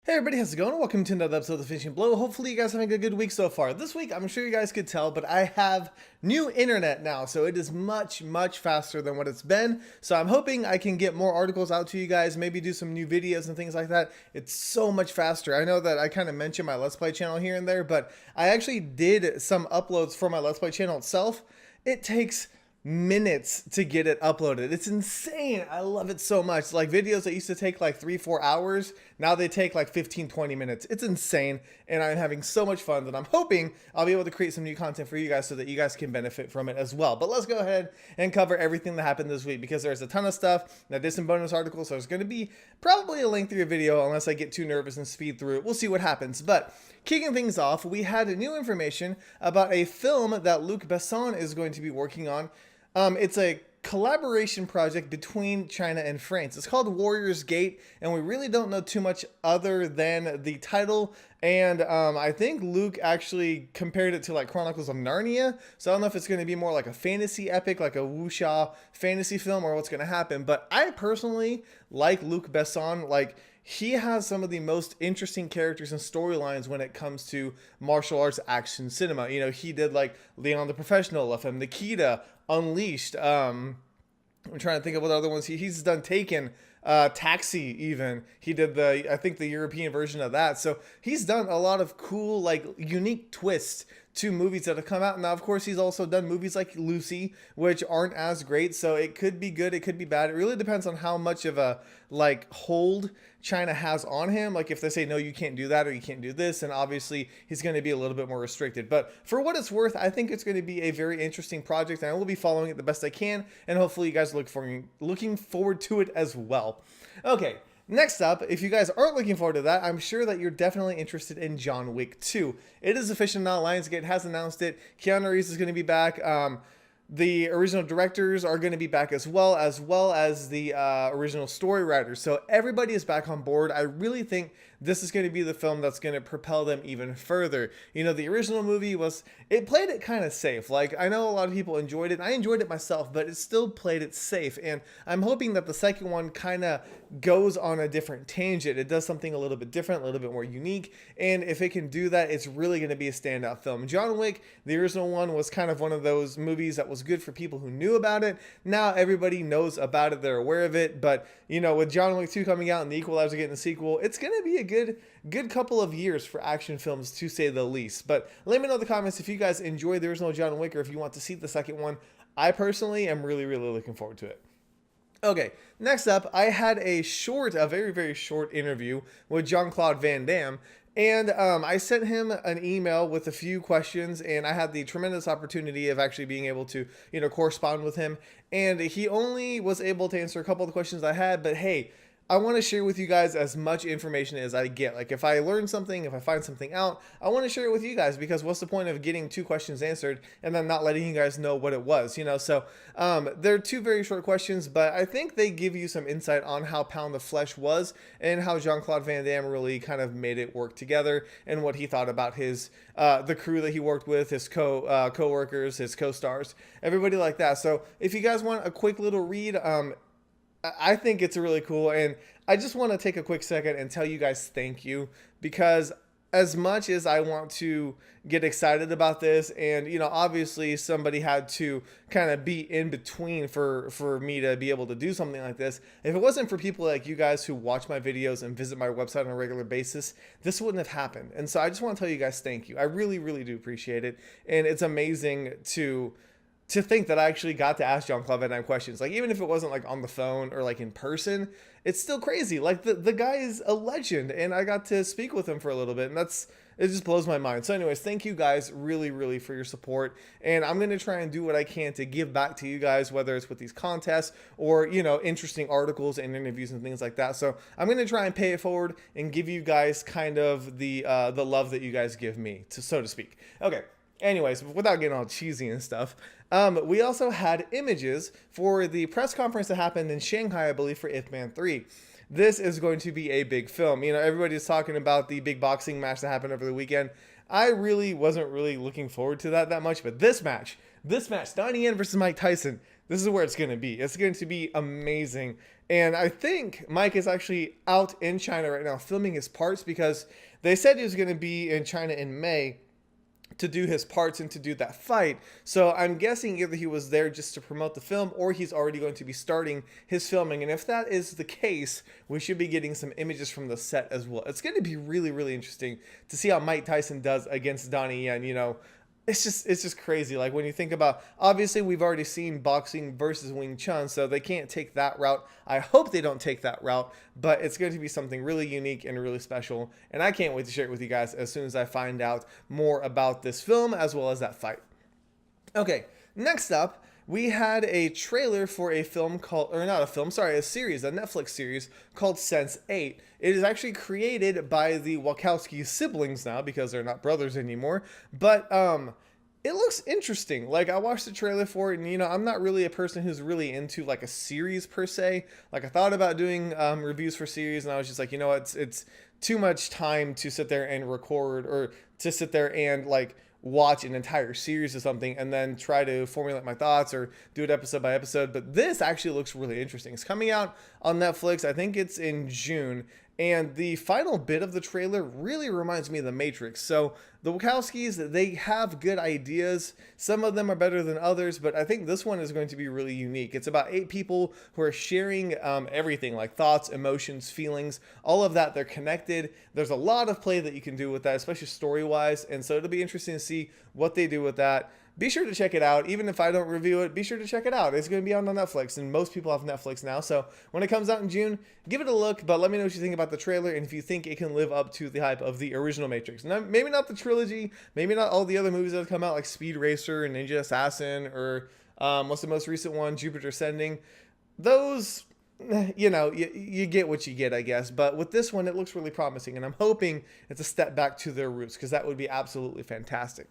Hey everybody, how's it going? Welcome to another episode of The Finishing Blow. Hopefully you guys are having a good week so far. This week, I'm sure you guys could tell, but I have new internet now, so it is much faster than what it's been. So I'm hoping I can get more articles out to you guys, maybe do some new videos and things like that. It's so much faster. I know that I kind of mentioned my Let's Play channel here and there, but I actually did some uploads for my Let's Play channel itself. It takes minutes to get it uploaded. It's insane. I love it so much. Like videos that used to take like 3-4 hours, now they take like 15-20 minutes. It's insane, and I'm having so much fun that I'm hoping I'll be able to create some new content for you guys so that you guys can benefit from it as well. But let's go ahead and cover everything that happened this week, because there's a ton of stuff. I did some bonus articles, so it's going to be probably a lengthier video unless I get too nervous and speed through it. We'll see what happens. But kicking things off, we had new information about a film that Luc Besson is going to be working on. It's a collaboration project between China and France. It's called Warrior's Gate, and we really don't know too much other than the title. And I think Luke actually compared it to like Chronicles of Narnia. So I don't know if it's going to be more like a fantasy epic, like a wuxia fantasy film, or what's going to happen. But I personally like Luc Besson. Like, he has some of the most interesting characters and storylines when it comes to martial arts action cinema. You know, he did like Leon the Professional, La Femme Nikita, Unleashed. I'm trying to think of what other ones he's done. Taken, Taxi, even he did I think the European version of that. So he's done a lot of cool, like, unique twists to movies that have come out. Now, of course, he's also done movies like Lucy, which aren't as great. So it could be good, it could be bad. It really depends on how much of a like hold China has on him. Like, if they say no, you can't do that, or you can't do this, and obviously he's going to be a little bit more restricted. But for what it's worth, I think it's going to be a very interesting project, and I will be following it the best I can, and hopefully you guys looking forward to it as well. Okay, next up, if you guys aren't looking forward to that, I'm sure that you're definitely interested in John Wick 2. It is official now. Lionsgate has announced it. Keanu Reeves is going to be back. The original directors are going to be back as well as the original story writers. So everybody is back on board. I really think this is going to be the film that's going to propel them even further. You know, the original movie it played it kind of safe. Like, I know a lot of people enjoyed it. I enjoyed it myself, but it still played it safe. And I'm hoping that the second one kind of goes on a different tangent. It does something a little bit different, a little bit more unique. And if it can do that, it's really going to be a standout film. John Wick, the original one, was kind of one of those movies that was good for people who knew about it. Now everybody knows about it. They're aware of it. But, you know, with John Wick 2 coming out and The Equalizer getting a sequel, it's going to be a good couple of years for action films, to say the least. But let me know in the comments if you guys enjoy the original John Wick, or if you want to see the second one. I personally am really looking forward to it. Okay, next up, I had a very short interview with JeanClaude Van Damme. And I sent him an email with a few questions, and I had the tremendous opportunity of actually being able to, you know, correspond with him. And he only was able to answer a couple of the questions I had, but hey, I want to share with you guys as much information as I get. Like, if I learn something, if I find something out, I want to share it with you guys, because what's the point of getting 2 questions answered and then not letting you guys know what it was, you know? So they're 2 very short questions, but I think they give you some insight on how Pound the Flesh was, and how JeanClaude Van Damme really kind of made it work together, and what he thought about his the crew that he worked with, his co-workers, his co-stars, everybody like that. So if you guys want a quick little read, I think it's really cool, and I just want to take a quick second and tell you guys thank you, because as much as I want to get excited about this, and, you know, obviously somebody had to kind of be in between for me to be able to do something like this. If it wasn't for people like you guys who watch my videos and visit my website on a regular basis, this wouldn't have happened. And so I just want to tell you guys thank you. I really do appreciate it, and it's amazing to think that I actually got to ask JeanClaude Van Damme questions. Like, even if it wasn't like on the phone or like in person, it's still crazy. Like, the guy is a legend, and I got to speak with him for a little bit, and it just blows my mind. So anyways, thank you guys really for your support, and I'm going to try and do what I can to give back to you guys, whether it's with these contests or, you know, interesting articles and interviews and things like that. So I'm going to try and pay it forward and give you guys kind of the love that you guys give me, so to speak. Okay. Anyways, without getting all cheesy and stuff, we also had images for the press conference that happened in Shanghai, I believe, for Ip Man 3. This is going to be a big film. You know, everybody's talking about the big boxing match that happened over the weekend. I really wasn't looking forward to that much, but this match, Donnie Yen versus Mike Tyson, this is where it's going to be. It's going to be amazing. And I think Mike is actually out in China right now filming his parts, because they said he was going to be in China in May to do his parts and to do that fight. So I'm guessing either he was there just to promote the film, or he's already going to be starting his filming. And if that is the case, we should be getting some images from the set as well. It's going to be really, really interesting to see how Mike Tyson does against Donnie. And, you know, it's just crazy. Like, when you think about, obviously we've already seen boxing versus Wing Chun, so they can't take that route. I hope they don't take that route, but it's going to be something really unique and really special, and I can't wait to share it with you guys as soon as I find out more about this film as well as that fight. Okay, next up, we had a trailer for a film called, or not a film, sorry, a series, a Netflix series called Sense8. It is actually created by the Wachowski siblings now, because they're not brothers anymore, but it looks interesting. Like, I watched the trailer for it, and, you know, I'm not really a person who's really into, like, a series per se. Like, I thought about doing reviews for series, and I was just like, you know what, it's too much time to sit there and record, or to sit there and, like, watch an entire series of something and then try to formulate my thoughts or do it episode by episode. But this actually looks really interesting. It's coming out on Netflix. I think it's in June. And the final bit of the trailer really reminds me of The Matrix. So the Wachowskis, they have good ideas. Some of them are better than others, but I think this one is going to be really unique. It's about 8 people who are sharing everything, like thoughts, emotions, feelings, all of that. They're connected. There's a lot of play that you can do with that, especially story-wise. And so it'll be interesting to see what they do with that. Be sure to check it out. Even if I don't review it, be sure to check it out. It's going to be on Netflix, and most people have Netflix now. So when it comes out in June, give it a look, but let me know what you think about the trailer and if you think it can live up to the hype of the original Matrix. Now, maybe not the trilogy, maybe not all the other movies that have come out, like Speed Racer and Ninja Assassin, or what's the most recent one, Jupiter Ascending. Those, you know, you get what you get, I guess. But with this one, it looks really promising, and I'm hoping it's a step back to their roots, because that would be absolutely fantastic.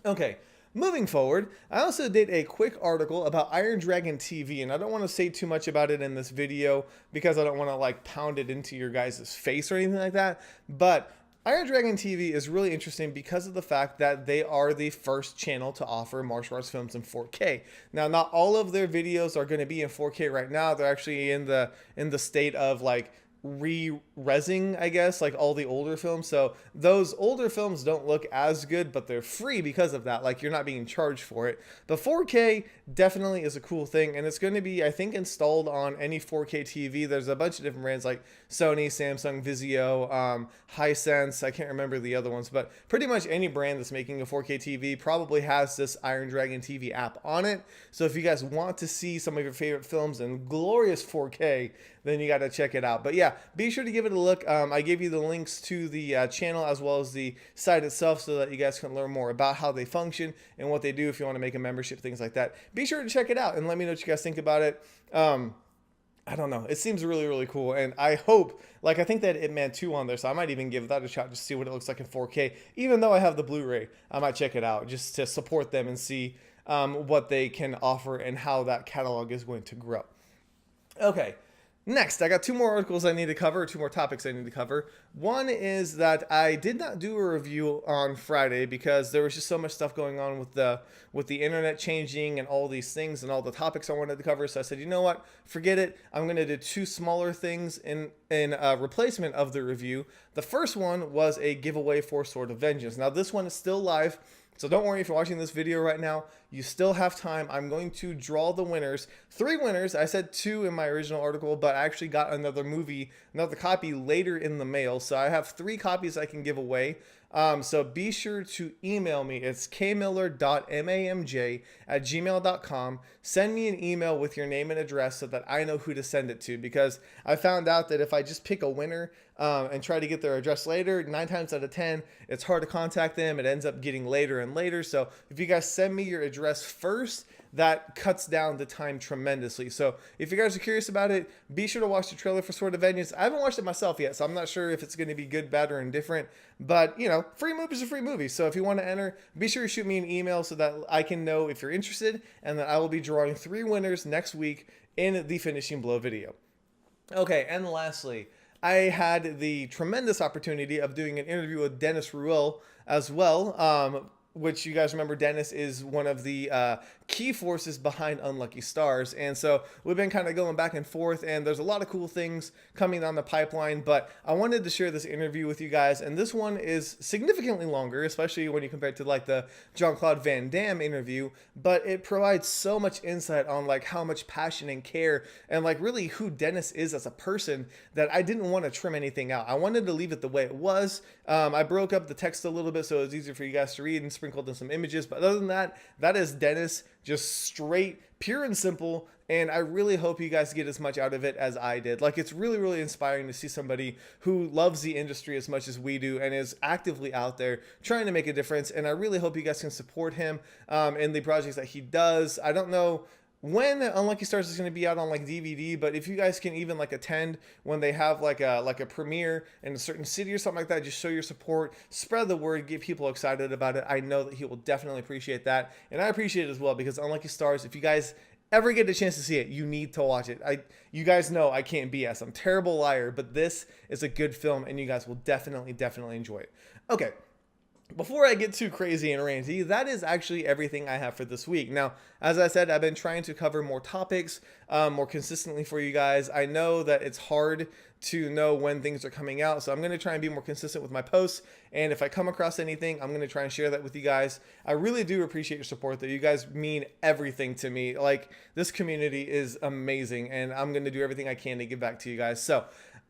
Okay. Moving forward, I also did a quick article about Iron Dragon TV, and I don't want to say too much about it in this video because I don't want to like pound it into your guys' face or anything like that. But Iron Dragon TV is really interesting because of the fact that they are the first channel to offer martial arts films in 4K. Now, not all of their videos are going to be in 4K right now. They're actually in the state of like re-resing, I guess, like all the older films. So those older films don't look as good, but they're free because of that. Like, you're not being charged for it. But 4K definitely is a cool thing, and it's going to be, I think, installed on any 4K TV. There's a bunch of different brands like Sony, Samsung, Vizio, Hisense. I can't remember the other ones, but pretty much any brand that's making a 4K TV probably has this Iron Dragon TV app on it. So if you guys want to see some of your favorite films in glorious 4K, then you got to check it out. But yeah, be sure to give it a look. I gave you the links to the channel as well as the site itself so that you guys can learn more about how they function and what they do if you want to make a membership, things like that. Be sure to check it out and let me know what you guys think about it. I don't know. It seems really, really cool. And I hope, like, I think that Ip Man 2 on there, so I might even give that a shot just to see what it looks like in 4K. Even though I have the Blu-ray, I might check it out just to support them and see what they can offer and how that catalog is going to grow. Okay. Next, I got 2 more articles I need to cover, 2 more topics I need to cover. One is that I did not do a review on Friday because there was just so much stuff going on with the internet changing and all these things and all the topics I wanted to cover. So I said, you know what, forget it. I'm going to do 2 smaller things in replacement of the review. The first one was a giveaway for Sword of Vengeance. Now, this one is still live. So don't worry if you're watching this video right now, you still have time. I'm going to draw the winners. 3 winners. I said 2 in my original article, but I actually got another copy later in the mail. So I have 3 copies I can give away. So be sure to email me. It's kmiller.mamj@gmail.com. Send me an email with your name and address so that I know who to send it to, because I found out that if I just pick a winner and try to get their address later, 9 times out of 10, it's hard to contact them. It ends up getting later and later. So if you guys send me your address first, that cuts down the time tremendously. So if you guys are curious about it, be sure to watch the trailer for Sword of Vengeance. I haven't watched it myself yet, so I'm not sure if it's going to be good, bad, or indifferent. But, you know, free movies are free movies. So if you want to enter, be sure to shoot me an email so that I can know if you're interested, and that I will be drawing 3 winners next week in the finishing blow video. Okay, and lastly, I had the tremendous opportunity of doing an interview with Dennis Ruel as well. which you guys remember, Dennis is one of the key forces behind Unlucky Stars. And so we've been kind of going back and forth, and there's a lot of cool things coming down the pipeline. But I wanted to share this interview with you guys. And this one is significantly longer, especially when you compare it to like the JeanClaude Van Damme interview. But it provides so much insight on like how much passion and care and like really who Dennis is as a person that I didn't want to trim anything out. I wanted to leave it the way it was. I broke up the text a little bit so it was easier for you guys to read and sprinkled in some images. But other than that, that is Dennis, just straight, pure and simple. And I really hope you guys get as much out of it as I did. Like, it's really, really inspiring to see somebody who loves the industry as much as we do and is actively out there trying to make a difference. And I really hope you guys can support him in the projects that he does. I don't know when Unlucky Stars is going to be out on like DVD, but if you guys can even like attend when they have like a premiere in a certain city or something like that, just show your support, spread the word, get people excited about it. I know that he will definitely appreciate that, and I appreciate it as well, because Unlucky Stars, if you guys ever get a chance to see it, you need to watch it. You guys know I can't BS. I'm a terrible liar, but this is a good film, and you guys will definitely enjoy it. Okay. Before I get too crazy and ranty, that is actually everything I have for this week. Now, as I said, I've been trying to cover more topics more consistently for you guys. I know that it's hard to know when things are coming out, so I'm going to try and be more consistent with my posts. And if I come across anything, I'm going to try and share that with you guys. I really do appreciate your support, though. You guys mean everything to me. Like, this community is amazing, and I'm going to do everything I can to give back to you guys. So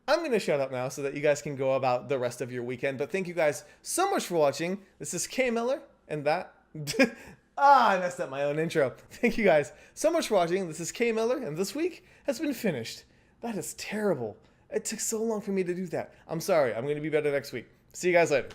I'm going to shut up now so that you guys can go about the rest of your weekend. But thank you guys so much for watching. This is K Miller, and that... I messed up my own intro. Thank you guys so much for watching. This is K Miller, and this week has been finished. That is terrible. It took so long for me to do that. I'm sorry. I'm going to be better next week. See you guys later.